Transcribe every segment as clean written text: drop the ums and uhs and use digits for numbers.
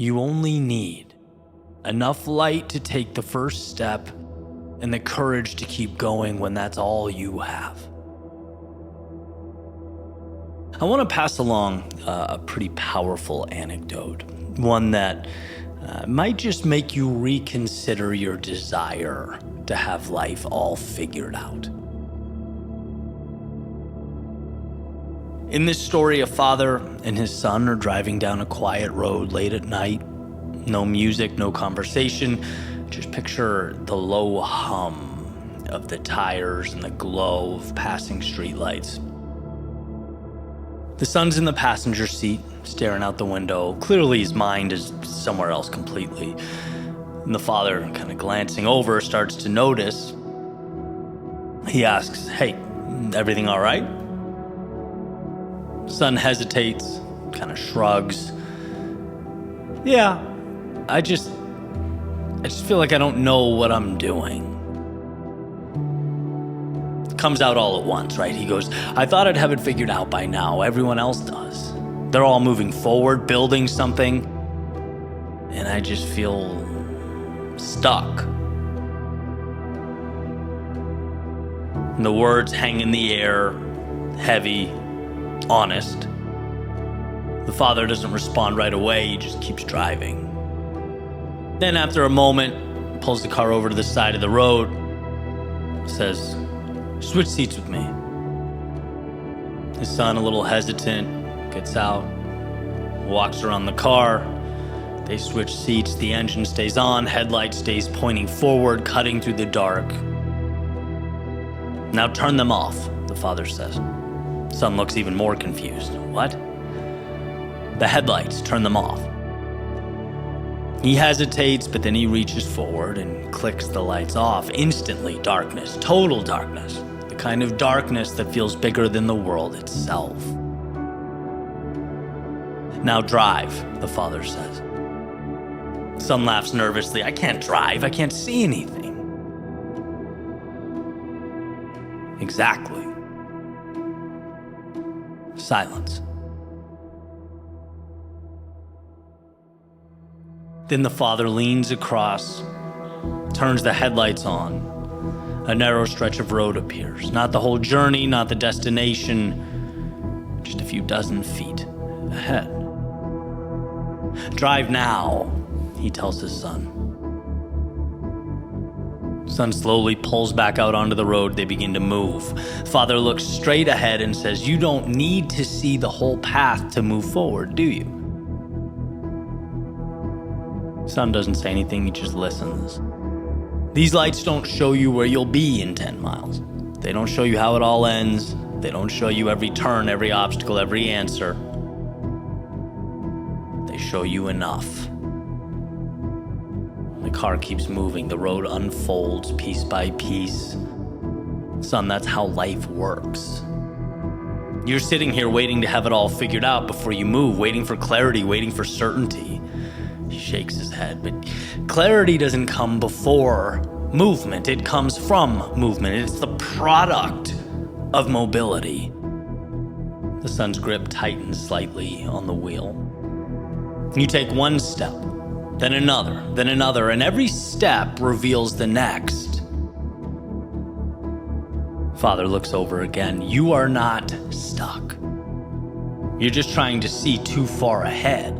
You only need enough light to take the first step and the courage to keep going when that's all you have. I want to pass along a pretty powerful anecdote, one that might just make you reconsider your desire to have life all figured out. In this story, a father and his son are driving down a quiet road late at night. No music, no conversation. Just picture the low hum of the tires and the glow of passing streetlights. The son's in the passenger seat, staring out the window. Clearly his mind is somewhere else completely. And the father, kind of glancing over, starts to notice. He asks, "Hey, everything all right?" Son hesitates, kind of shrugs. "Yeah, I just feel like I don't know what I'm doing." It comes out all at once, right? He goes, "I thought I'd have it figured out by now. Everyone else does. They're all moving forward, building something. And I just feel stuck." And the words hang in the air, heavy, honest. The father doesn't respond right away. He just keeps driving. Then after a moment, pulls the car over to the side of the road, says, "Switch seats with me." His son, a little hesitant, gets out, walks around the car. They switch seats. The engine stays on. Headlight stays pointing forward, cutting through the dark. "Now turn them off," the father says. Son looks even more confused. "What?" "The headlights, turn them off." He hesitates, but then he reaches forward and clicks the lights off. Instantly, darkness, total darkness, the kind of darkness that feels bigger than the world itself. "Now drive," the father says. Son laughs nervously. "I can't drive. I can't see anything." Exactly. Silence. Then the father leans across, turns the headlights on. A narrow stretch of road appears. Not the whole journey, not the destination, just a few dozen feet ahead. "Drive now," he tells his son. Son slowly pulls back out onto the road. They begin to move. Father looks straight ahead and says, "You don't need to see the whole path to move forward, do you?" Son doesn't say anything, he just listens. "These lights don't show you where you'll be in 10 miles. They don't show you how it all ends. They don't show you every turn, every obstacle, every answer. They show you enough." The car keeps moving. The road unfolds piece by piece. "Son, that's how life works. You're sitting here waiting to have it all figured out before you move, waiting for clarity, waiting for certainty." He shakes his head, but clarity doesn't come before movement. It comes from movement. It's the product of mobility. The son's grip tightens slightly on the wheel. You take one step, then another, and every step reveals the next. Father looks over again. "You are not stuck. You're just trying to see too far ahead,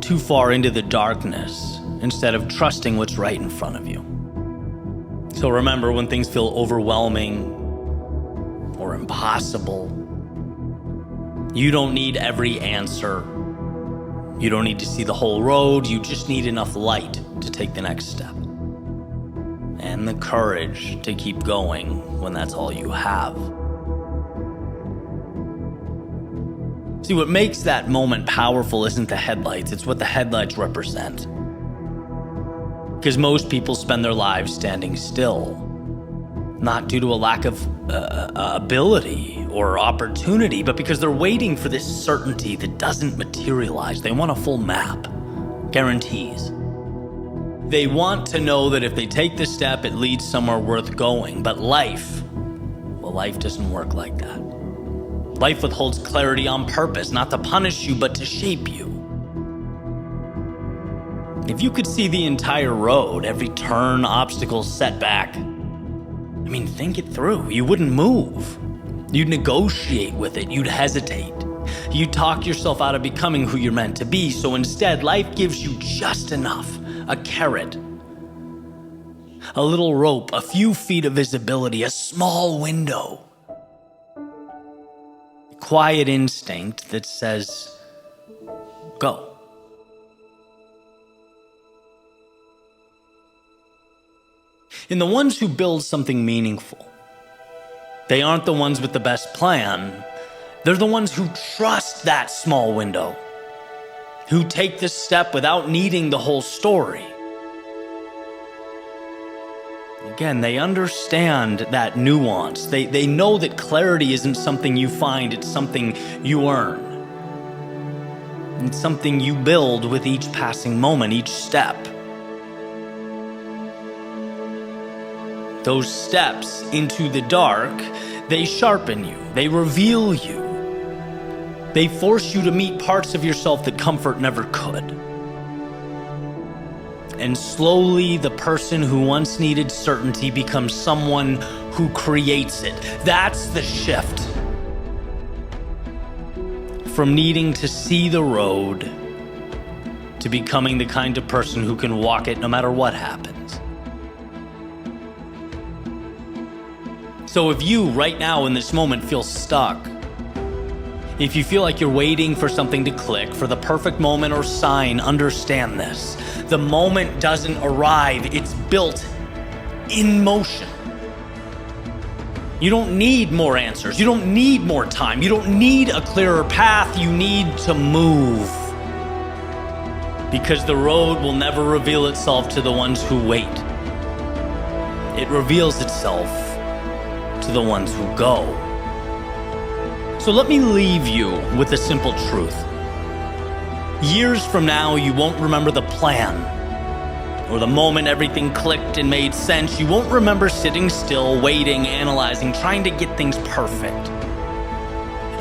too far into the darkness, instead of trusting what's right in front of you." So remember, when things feel overwhelming or impossible, you don't need every answer. You don't need to see the whole road. You just need enough light to take the next step. And the courage to keep going when that's all you have. See, what makes that moment powerful isn't the headlights, it's what the headlights represent. Because most people spend their lives standing still, not due to a lack of ability or opportunity, but because they're waiting for this certainty that doesn't materialize. They want a full map, guarantees. They want to know that if they take the step, it leads somewhere worth going. But life doesn't work like that. Life withholds clarity on purpose, not to punish you, but to shape you. If you could see the entire road, every turn, obstacle, setback, think it through. You wouldn't move. You'd negotiate with it. You'd hesitate. You'd talk yourself out of becoming who you're meant to be. So instead, life gives you just enough. A carrot, a little rope, a few feet of visibility, a small window. A quiet instinct that says, go. And the ones who build something meaningful, they aren't the ones with the best plan. They're the ones who trust that small window, who take this step without needing the whole story. Again, they understand that nuance. They know that clarity isn't something you find, it's something you earn. It's something you build with each passing moment, each step. Those steps into the dark, they sharpen you, they reveal you. They force you to meet parts of yourself that comfort never could. And slowly, the person who once needed certainty becomes someone who creates it. That's the shift. From needing to see the road to becoming the kind of person who can walk it no matter what happens. So if you, right now in this moment, feel stuck, if you feel like you're waiting for something to click, for the perfect moment or sign, understand this. The moment doesn't arrive, it's built in motion. You don't need more answers. You don't need more time. You don't need a clearer path. You need to move. Because the road will never reveal itself to the ones who wait. It reveals itself to the ones who go. So let me leave you with a simple truth. Years from now, you won't remember the plan or the moment everything clicked and made sense. You won't remember sitting still, waiting, analyzing, trying to get things perfect.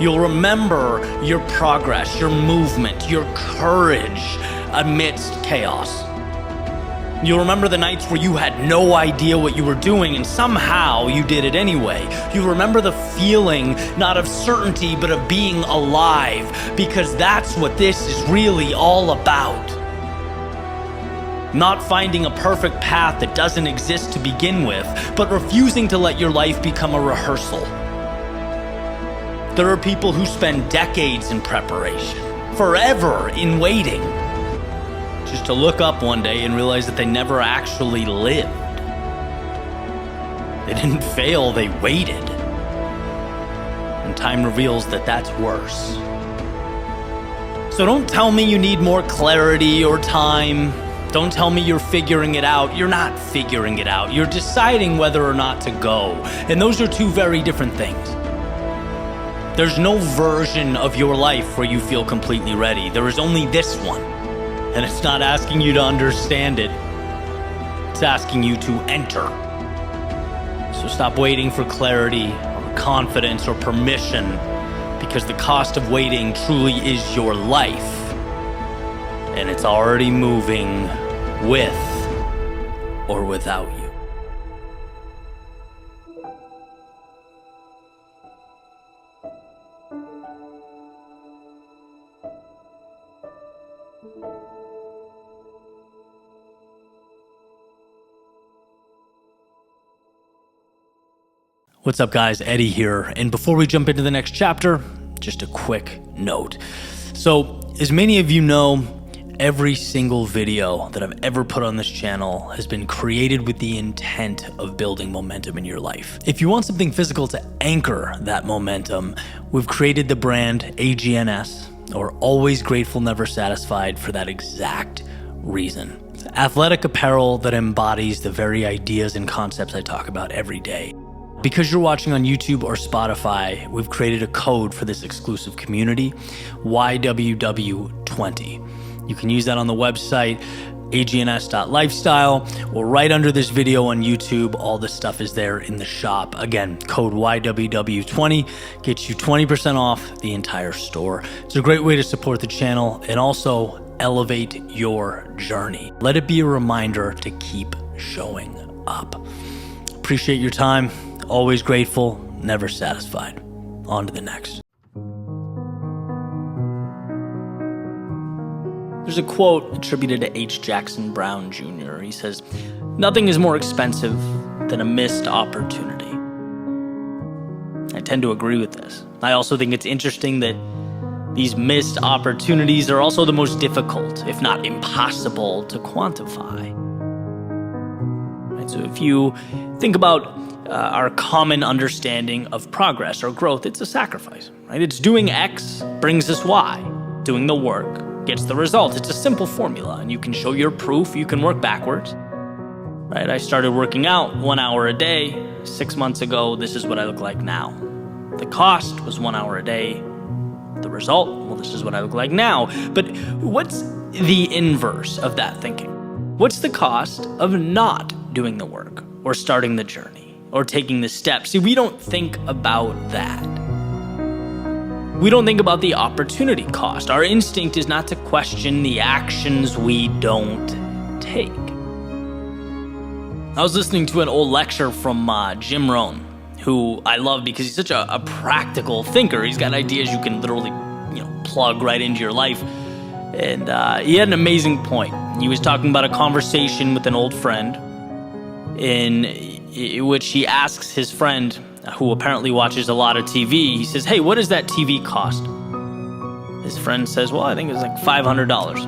You'll remember your progress, your movement, your courage amidst chaos. You'll remember the nights where you had no idea what you were doing and somehow you did it anyway. You'll remember the feeling, not of certainty, but of being alive, because that's what this is really all about. Not finding a perfect path that doesn't exist to begin with, but refusing to let your life become a rehearsal. There are people who spend decades in preparation, forever in waiting, just to look up one day and realize that they never actually lived. They didn't fail, they waited. And time reveals that that's worse. So don't tell me you need more clarity or time. Don't tell me you're figuring it out. You're not figuring it out. You're deciding whether or not to go. And those are two very different things. There's no version of your life where you feel completely ready. There is only this one. And it's not asking you to understand it. It's asking you to enter. So stop waiting for clarity or confidence or permission, because the cost of waiting truly is your life. And it's already moving with or without you. What's up, guys? Eddie here. And before we jump into the next chapter, just a quick note. So, as many of you know, every single video that I've ever put on this channel has been created with the intent of building momentum in your life. If you want something physical to anchor that momentum, we've created the brand AGNS, or Always Grateful, Never Satisfied, for that exact reason. It's athletic apparel that embodies the very ideas and concepts I talk about every day. Because you're watching on YouTube or Spotify, we've created a code for this exclusive community, YWW20. You can use that on the website, agns.lifestyle, or right under this video on YouTube. All this stuff is there in the shop. Again, code YWW20 gets you 20% off the entire store. It's a great way to support the channel, and also elevate your journey. Let it be a reminder to keep showing up. Appreciate your time. Always grateful, never satisfied. On to the next. There's a quote attributed to H. Jackson Brown Jr. He says, "Nothing is more expensive than a missed opportunity." I tend to agree with this. I also think it's interesting that these missed opportunities are also the most difficult, if not impossible, to quantify. Right? So if you think about our common understanding of progress or growth, it's a sacrifice. Right? It's doing X brings us Y. Doing the work gets the result. It's a simple formula, and you can show your proof. You can work backwards. Right? I started working out 1 hour a day 6 months ago. This is what I look like now. The cost was 1 hour a day. The result, well, this is what I look like now. But what's the inverse of that thinking? What's the cost of not doing the work or starting the journey or taking the steps? See, we don't think about that. We don't think about the opportunity cost. Our instinct is not to question the actions we don't take. I was listening to an old lecture from Jim Rohn, who I love because he's such a practical thinker. He's got ideas you can literally, plug right into your life. And he had an amazing point. He was talking about a conversation with an old friend in which he asks his friend, who apparently watches a lot of TV, he says, "Hey, what does that TV cost?" His friend says, "Well, I think it's like $500.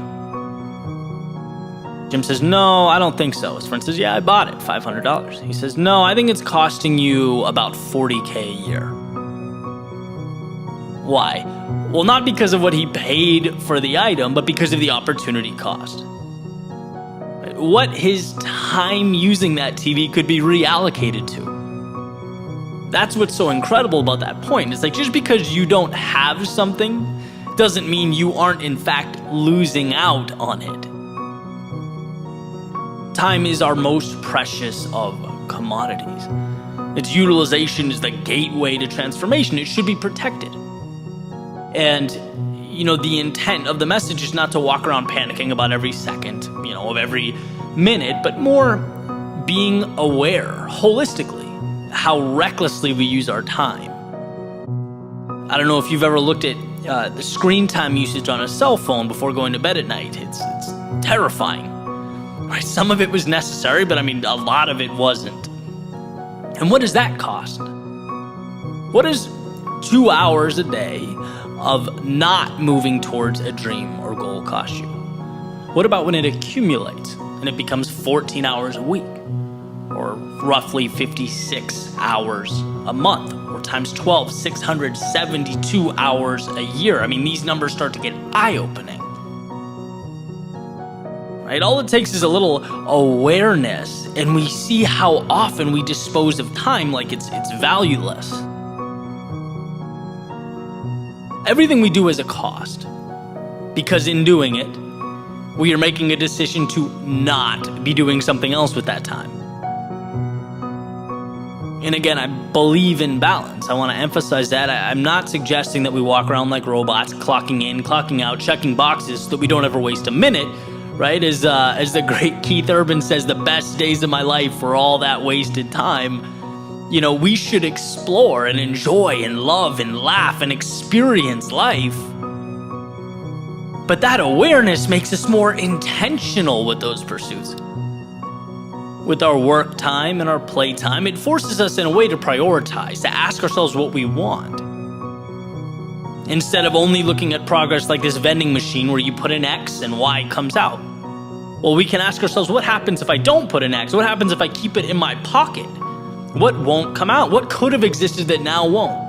Jim says, "No, I don't think so." His friend says, "Yeah, I bought it, $500. He says, "No, I think it's costing you about $40K a year." Why? Well, not because of what he paid for the item, but because of the opportunity cost. What his time using that TV could be reallocated to. That's what's so incredible about that point. It's like, just because you don't have something doesn't mean you aren't in fact losing out on it. Time is our most precious of commodities. Its utilization is the gateway to transformation. It should be protected. And, the intent of the message is not to walk around panicking about every second, of every minute, but more being aware holistically how recklessly we use our time. I don't know if you've ever looked at the screen time usage on a cell phone before going to bed at night. It's terrifying. Right? Some of it was necessary, but a lot of it wasn't. And what does that cost? What does 2 hours a day of not moving towards a dream or goal cost you? What about when it accumulates and it becomes 14 hours a week, or roughly 56 hours a month, or times 12, 672 hours a year? These numbers start to get eye-opening. Right? All it takes is a little awareness, and we see how often we dispose of time like it's valueless. Everything we do has a cost, because in doing it, we are making a decision to not be doing something else with that time. And again, I believe in balance. I want to emphasize that. I'm not suggesting that we walk around like robots, clocking in, clocking out, checking boxes so that we don't ever waste a minute, right? As the great Keith Urban says, the best days of my life were all that wasted time. We should explore and enjoy and love and laugh and experience life. But that awareness makes us more intentional with those pursuits. With our work time and our play time, it forces us in a way to prioritize, to ask ourselves what we want. Instead of only looking at progress like this vending machine where you put in X and Y comes out. Well, we can ask ourselves, what happens if I don't put in X? What happens if I keep it in my pocket? What won't come out? What could have existed that now won't?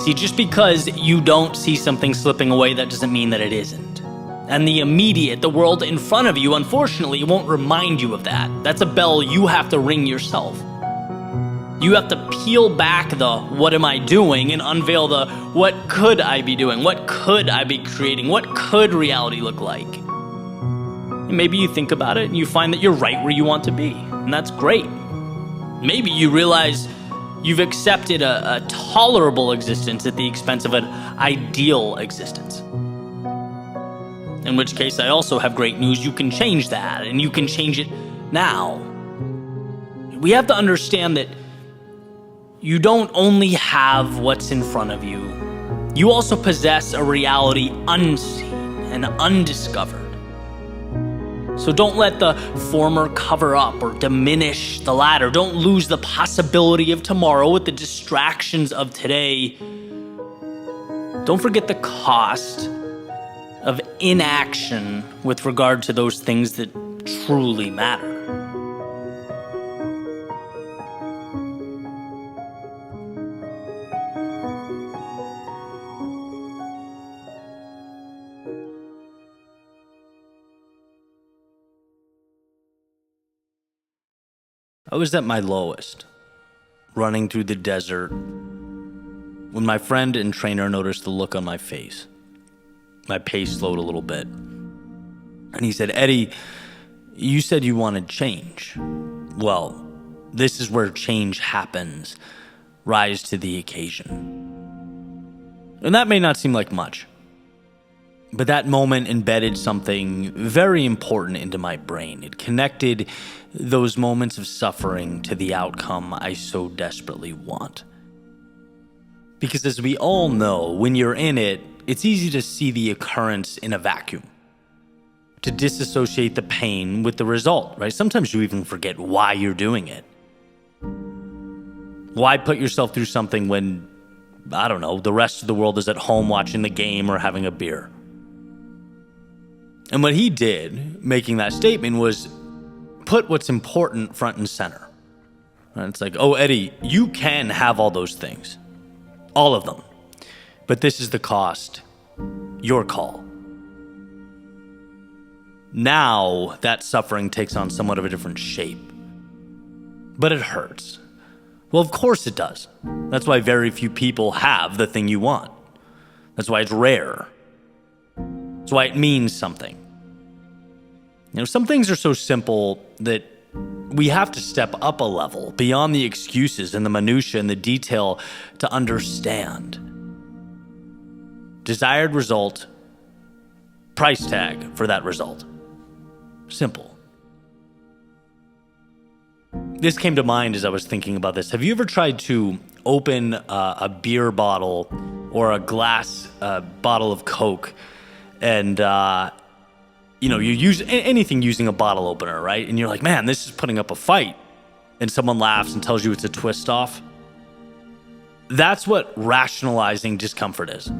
See, just because you don't see something slipping away, that doesn't mean that it isn't. And the immediate, the world in front of you, unfortunately, won't remind you of that. That's a bell you have to ring yourself. You have to peel back the what am I doing and unveil the what could I be doing? What could I be creating? What could reality look like? And maybe you think about it and you find that you're right where you want to be. And that's great. Maybe you realize you've accepted a tolerable existence at the expense of an ideal existence. In which case, I also have great news. You can change that, and you can change it now. We have to understand that you don't only have what's in front of you, you also possess a reality unseen and undiscovered. So don't let the former cover up or diminish the latter. Don't lose the possibility of tomorrow with the distractions of today. Don't forget the cost of inaction with regard to those things that truly matter. I was at my lowest, running through the desert, when my friend and trainer noticed the look on my face. My pace slowed a little bit. And he said, "Eddie, you said you wanted change. Well, this is where change happens. Rise to the occasion." And that may not seem like much, but that moment embedded something very important into my brain. It connected those moments of suffering to the outcome I so desperately want. Because as we all know, when you're in it, it's easy to see the occurrence in a vacuum, to disassociate the pain with the result, right? Sometimes you even forget why you're doing it. Why put yourself through something when, I don't know, the rest of the world is at home watching the game or having a beer? And what he did, making that statement, was put what's important front and center. And it's like, oh, Eddie, you can have all those things. All of them. But this is the cost. Your call. Now, that suffering takes on somewhat of a different shape. But it hurts. Well, of course it does. That's why very few people have the thing you want. That's why it's rare. That's why it means something. Some things are so simple that we have to step up a level beyond the excuses and the minutia and the detail to understand. Desired result, price tag for that result. Simple. This came to mind as I was thinking about this. Have you ever tried to open a beer bottle or a glass bottle of Coke and you use anything using a bottle opener, right? And you're like, man, this is putting up a fight. And someone laughs and tells you it's a twist off. That's what rationalizing discomfort is.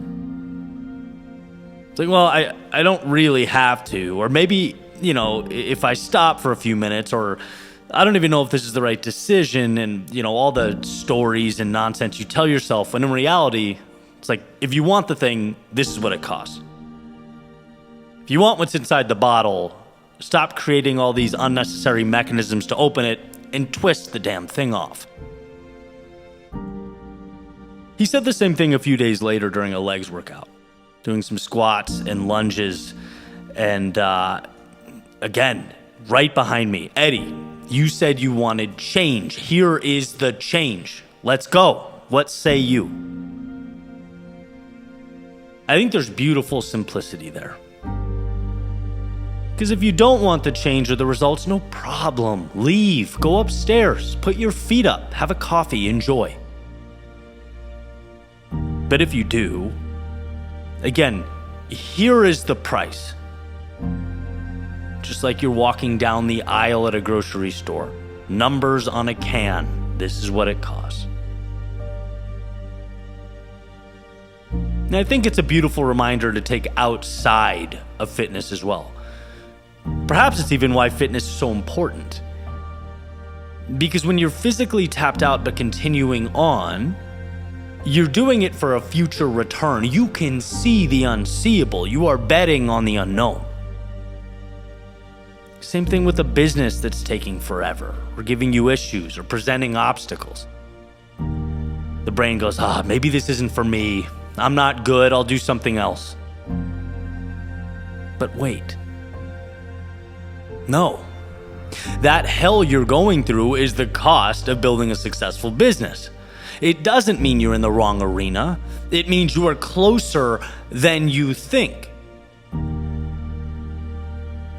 It's like, well, I don't really have to. Or maybe, if I stop for a few minutes, or I don't even know if this is the right decision, and, all the stories and nonsense you tell yourself. When in reality, it's like, if you want the thing, this is what it costs. If you want what's inside the bottle, stop creating all these unnecessary mechanisms to open it and twist the damn thing off. He said the same thing a few days later during a legs workout, doing some squats and lunges, and again, right behind me, "Eddie, you said you wanted change. Here is the change. Let's go. What say you?" I think there's beautiful simplicity there. Because if you don't want the change or the results, no problem. Leave, go upstairs, put your feet up, have a coffee, enjoy. But if you do, again, here is the price. Just like you're walking down the aisle at a grocery store. Numbers on a can. This is what it costs. And I think it's a beautiful reminder to take outside of fitness as well. Perhaps it's even why fitness is so important. Because when you're physically tapped out but continuing on, you're doing it for a future return. You can see the unseeable. You are betting on the unknown. Same thing with a business that's taking forever, or giving you issues, or presenting obstacles. The brain goes, maybe this isn't for me. I'm not good. I'll do something else. But wait. No. That hell you're going through is the cost of building a successful business. It doesn't mean you're in the wrong arena. It means you are closer than you think.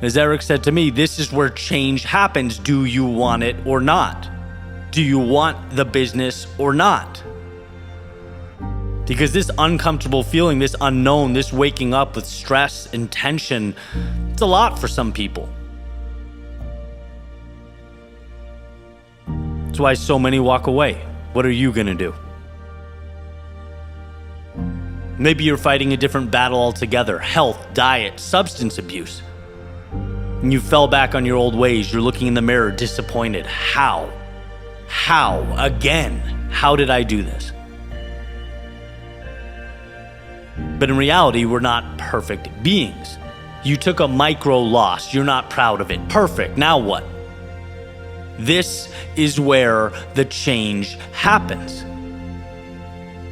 As Eric said to me, this is where change happens. Do you want it or not? Do you want the business or not? Because this uncomfortable feeling, this unknown, this waking up with stress and tension, it's a lot for some people. That's why so many walk away. What are you going to do? Maybe you're fighting a different battle altogether. Health, diet, substance abuse. And you fell back on your old ways. You're looking in the mirror, disappointed. How? Again? How did I do this? But in reality, we're not perfect beings. You took a micro loss. You're not proud of it. Perfect. Now what? This is where the change happens.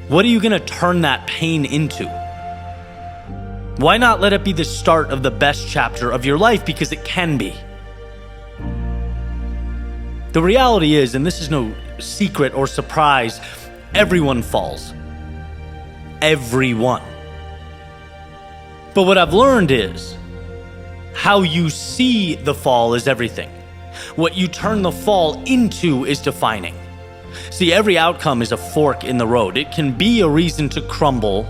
What are you going to turn that pain into? Why not let it be the start of the best chapter of your life? Because it can be. The reality is, and this is no secret or surprise, everyone falls. Everyone. But what I've learned is, how you see the fall is everything. What you turn the fall into is defining. See, every outcome is a fork in the road. It can be a reason to crumble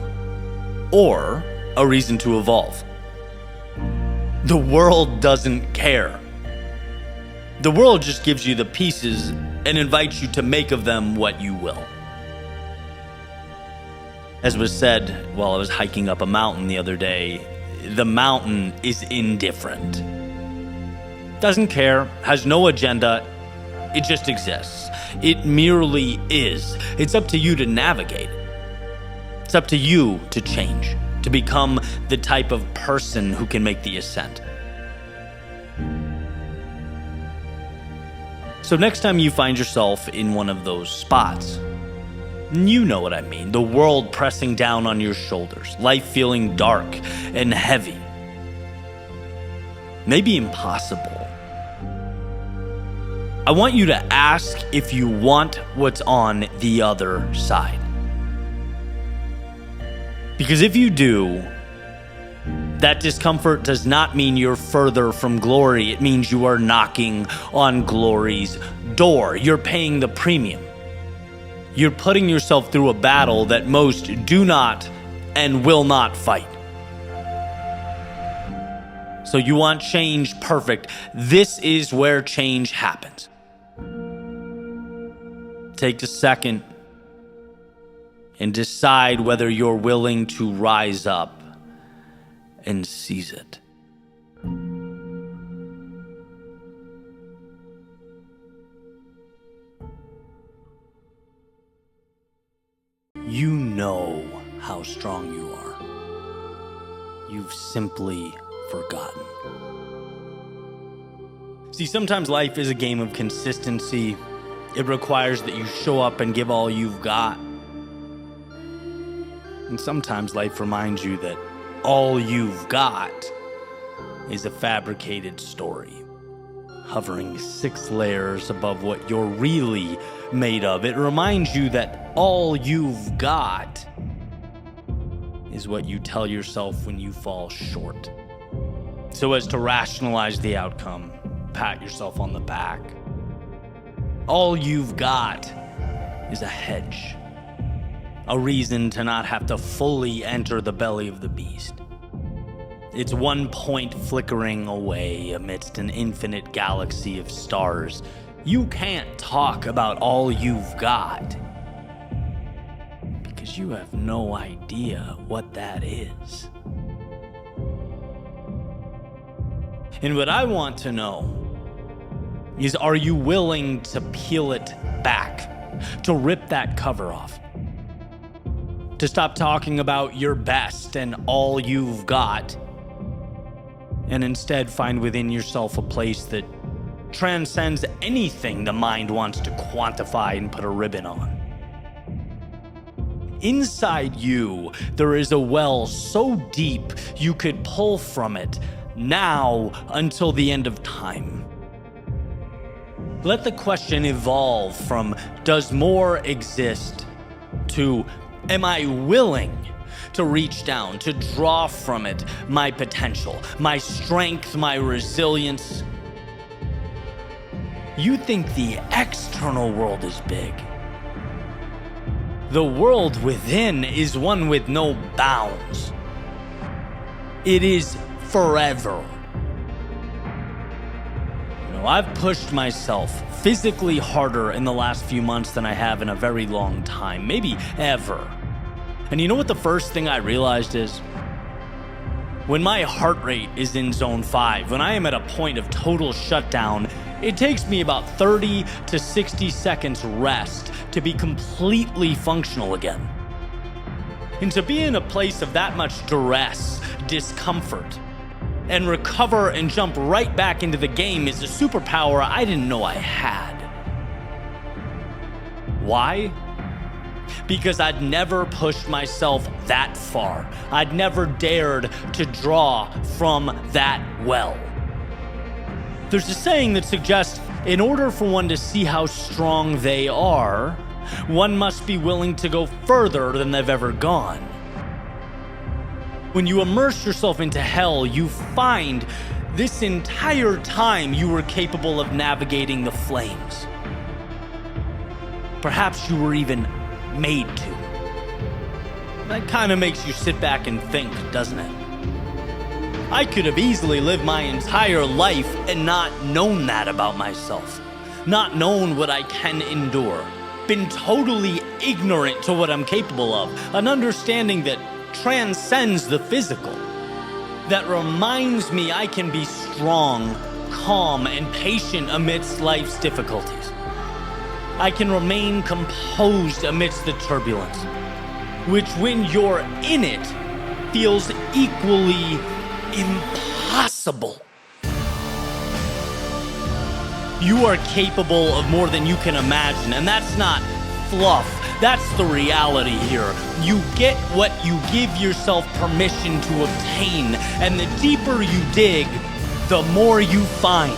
or a reason to evolve. The world doesn't care. The world just gives you the pieces and invites you to make of them what you will. As was said while I was hiking up a mountain the other day, the mountain is indifferent. Doesn't care, has no agenda, it just exists. It merely is. It's up to you to navigate. It's up to you to change, to become the type of person who can make the ascent. So next time you find yourself in one of those spots, you know what I mean, the world pressing down on your shoulders, life feeling dark and heavy, maybe impossible. I want you to ask if you want what's on the other side. Because if you do, that discomfort does not mean you're further from glory. It means you are knocking on glory's door. You're paying the premium. You're putting yourself through a battle that most do not and will not fight. So you want change? Perfect. This is where change happens. Take a second and decide whether you're willing to rise up and seize it. You know how strong you are. You've simply forgotten. See, sometimes life is a game of consistency. It requires that you show up and give all you've got. And sometimes life reminds you that all you've got is a fabricated story, hovering 6 layers above what you're really made of. It reminds you that all you've got is what you tell yourself when you fall short. So as to rationalize the outcome, pat yourself on the back. All you've got is a hedge, a reason to not have to fully enter the belly of the beast. It's one point flickering away amidst an infinite galaxy of stars. You can't talk about all you've got because you have no idea what that is. And what I want to know is, are you willing to peel it back, to rip that cover off, to stop talking about your best and all you've got, and instead find within yourself a place that transcends anything the mind wants to quantify and put a ribbon on? Inside you, there is a well so deep you could pull from it now until the end of time. Let the question evolve from, does more exist, to, am I willing to reach down, to draw from it my potential, my strength, my resilience. You think the external world is big. The world within is one with no bounds. It is forever. I've pushed myself physically harder in the last few months than I have in a very long time, maybe ever. And you know what the first thing I realized is? When my heart rate is in zone 5, when I am at a point of total shutdown, it takes me about 30 to 60 seconds rest to be completely functional again. And to be in a place of that much duress, discomfort, and recover and jump right back into the game is a superpower I didn't know I had. Why? Because I'd never pushed myself that far. I'd never dared to draw from that well. There's a saying that suggests in order for one to see how strong they are, one must be willing to go further than they've ever gone. When you immerse yourself into hell, you find this entire time you were capable of navigating the flames. Perhaps you were even made to. That kind of makes you sit back and think, doesn't it? I could have easily lived my entire life and not known that about myself, not known what I can endure, been totally ignorant to what I'm capable of, an understanding that transcends the physical, that reminds me I can be strong, calm, and patient amidst life's difficulties. I can remain composed amidst the turbulence, which when you're in it feels equally impossible. You are capable of more than you can imagine, and that's not fluff. That's the reality here. You get what you give yourself permission to obtain, and the deeper you dig, the more you find.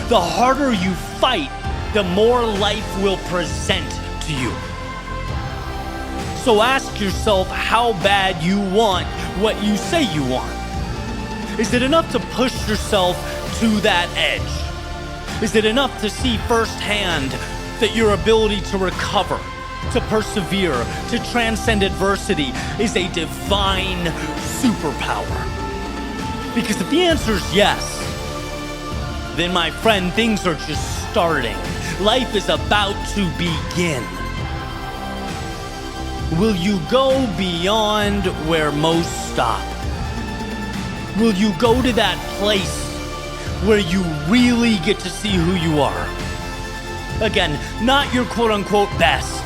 The harder you fight, the more life will present to you. So ask yourself how bad you want what you say you want. Is it enough to push yourself to that edge? Is it enough to see firsthand that your ability to recover, to persevere, to transcend adversity is a divine superpower? Because if the answer is yes, then my friend, things are just starting. Life is about to begin. Will you go beyond where most stop? Will you go to that place where you really get to see who you are? Again, not your quote-unquote best,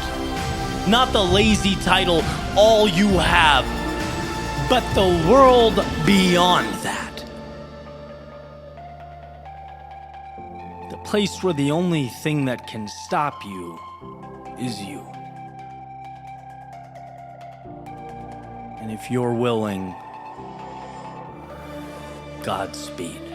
not the lazy title, all you have, but the world beyond that. The place where the only thing that can stop you is you. And if you're willing, Godspeed.